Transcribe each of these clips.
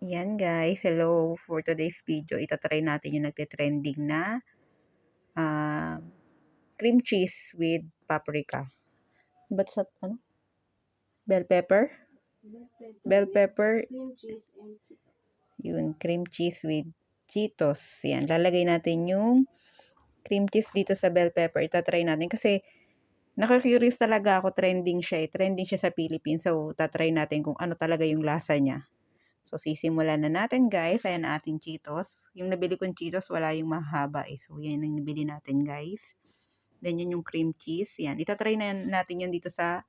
Yan guys, hello. For today's video, itatry natin yung nagte-trending na cream cheese with paprika. Ba't sa, ano? Bell pepper? Bell pepper. Cream cheese and Cheetos. Yun, cream cheese with Cheetos. Yan, lalagay natin yung cream cheese dito sa bell pepper. Itatry natin kasi nakaka-curious talaga ako. Trending siya eh. Trending siya sa Philippines. So, tatry natin kung ano talaga yung lasa niya. So, sisimulan na natin guys. Ayan ang ating Cheetos. Yung nabili kong Cheetos, wala yung mahaba eh. So, yan ang nabili natin guys. Then, yan yung cream cheese. Yan. Itatry na natin yan dito sa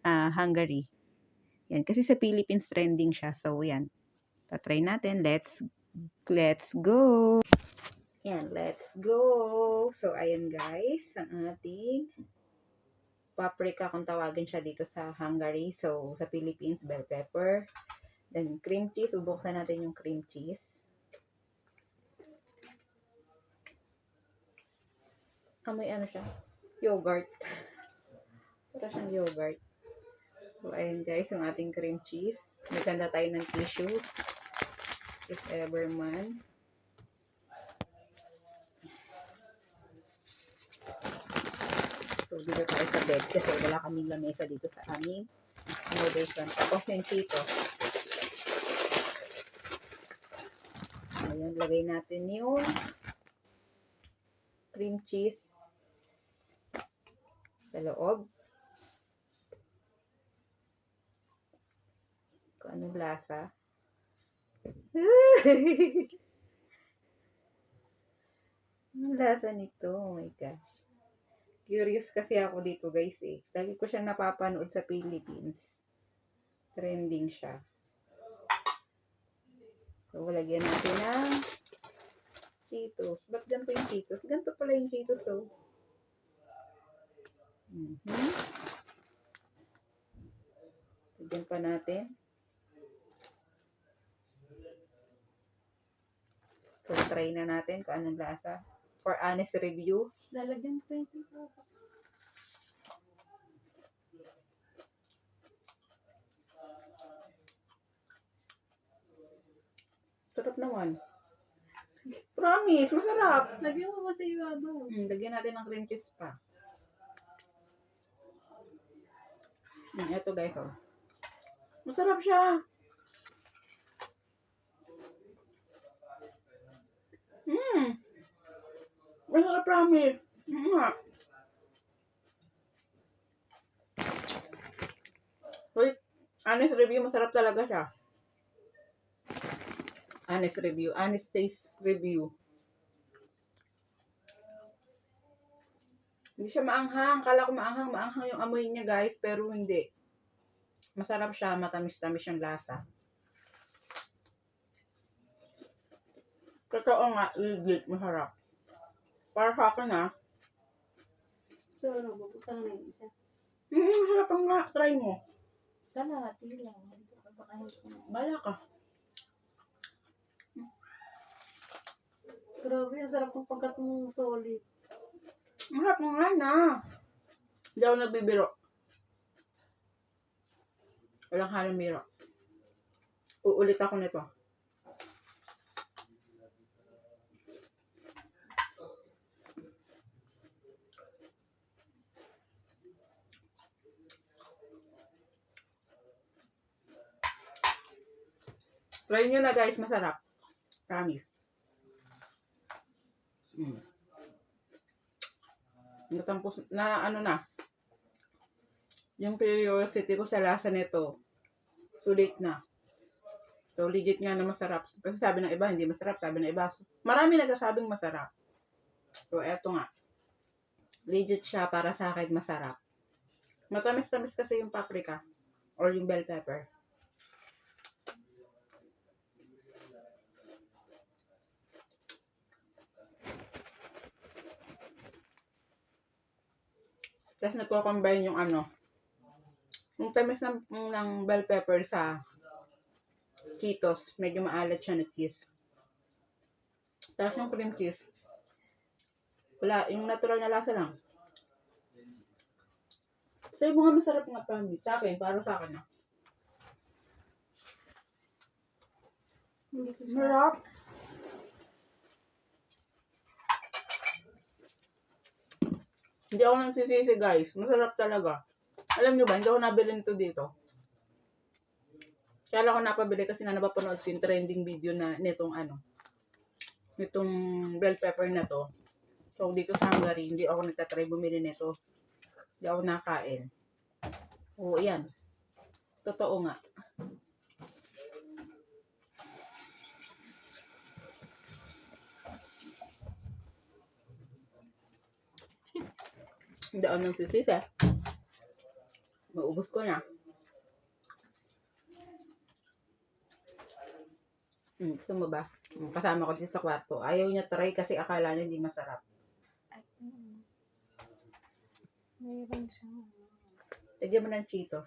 Hungary. Yan. Kasi sa Philippines, trending siya. So, yan. Tatry natin. Let's go! Yan. Let's go! So, ayan guys. Ang ating paprika kung tawagin siya dito sa Hungary. So, sa Philippines, bell pepper. Then, cream cheese. Ubuksan natin yung cream cheese. Amoy ano siya? Yogurt. Para siyang yogurt. So, ayun guys, yung ating cream cheese. Maganda tayo ng tissue. If ever man. So, dito tayo sa bed kasi wala kaming lamesa dito sa aming accommodation. Tapos yung chito. Ayan, lagay natin yung cream cheese sa loob. Kung anong lasa. Anong lasa nito? Oh my gosh. Curious kasi ako dito guys eh. Lagi ko siyang napapanood sa Philippines. Trending siya. So, lagyan natin ng Cheetos. Ba't ganito yung Cheetos? Ganito pala yung Cheetos, oh. Lagyan pa natin. So, try na natin kung anong lasa. For honest review. Lalagyan ko yung sitaw. Sarap naman. Promise, masarap. Lagyan mo ba sa ibabaw? Lagyan natin ng cream cheese pa. Ito guys, oh. Masarap siya. Masarap, promise. Wait, honest review, masarap talaga siya. Honest review, honest taste review. Hindi siya maanghang. Kala ko maanghang yung amoy niya guys, pero hindi. Masarap siya, matamis-tamis yung lasa. Totoo nga, legit, masarap. Para sa akin ha. So, ano, bubuksan na yung isa. Masarap ang nga, try mo. Kalahati lang. Baka hindi ko na. Bala ka. Grabe, ang sarap ng pagkat mong solid. Masarap nga na. Hindi ako nagbibiro. Walang halong biro. Uulit ako nito. Try nyo na guys, masarap. Promise. Natampos na ano na. Yung curiosity ko sa lasa nito, sulit na. So, legit nga na masarap. Kasi sabi ng iba, hindi masarap. Sabi ng iba, marami nagsasabing masarap. So, eto nga. Legit siya para sa akin masarap. Matamis-tamis kasi yung paprika or yung bell pepper. Tapos nagko-combine yung ano, yung tamis ng bell pepper sa Cheetos. Medyo maalat siya na cheese. Tapos yung cream cheese, wala, yung natural na lasa lang. Sabi mo nga masarap nga, promise. Sa akin, para sa akin na. Hindi ko siya. Masarap. Hindi ako nagsisisi guys. Masarap talaga. Alam nyo ba, hindi ako nabili nito dito. Kaya lang ako napabili kasi nga napapanood ko yung trending video na nitong nitong bell pepper na to. So dito sa Hungary, hindi ako nagtatry bumili nito. Hindi ako nakain. Oo, yan. Totoo nga. Hindi ako nagsisisi. Maubos ko na. Gusto mo ba? Kasama ko dito sa kwarto. Ayaw niya try kasi akala niya hindi masarap. Ay, mayroon siya. Lagyan mo ng Cheetos.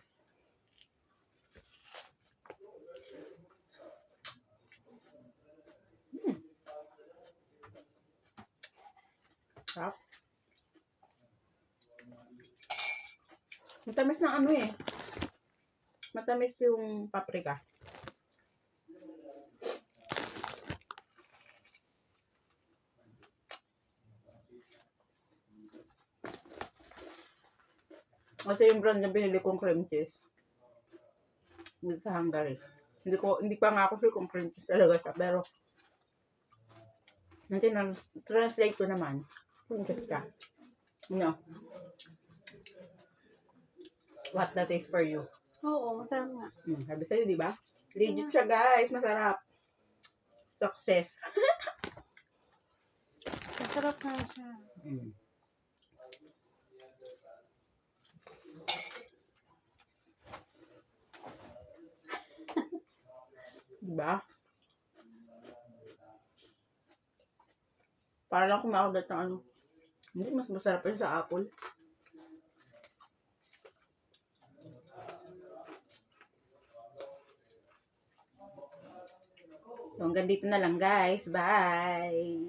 Sarap. Matamis ng Matamis yung paprika. Kasi yung brand na binili kong cream cheese dito sa Hungary. Hindi pa nga ako sure kung cream cheese talaga siya. Pero, translate ko naman. Cream cheese ka. No. What that is for you. Oo, masarap nga. Sabi sa'yo, di ba? Legit siya, guys. Masarap. Success. Masarap nga siya. Diba? Para lang kumakagat ng Hindi, mas masarap yun sa apple. So, hanggang dito na lang, guys. Bye!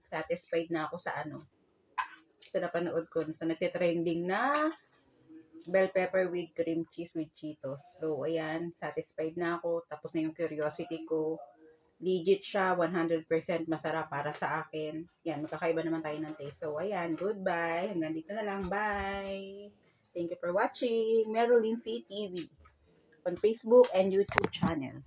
Satisfied na ako sa sa napanood ko. So, nagtitrending na bell pepper with cream cheese with Cheetos. So, ayan. Satisfied na ako. Tapos na yung curiosity ko. Legit siya. 100% masarap para sa akin. Yan. Magkakaiba naman tayo ng taste. So, ayan. Goodbye. Hanggang dito na lang. Bye! Thank you for watching Merylin C TV on Facebook and YouTube channel.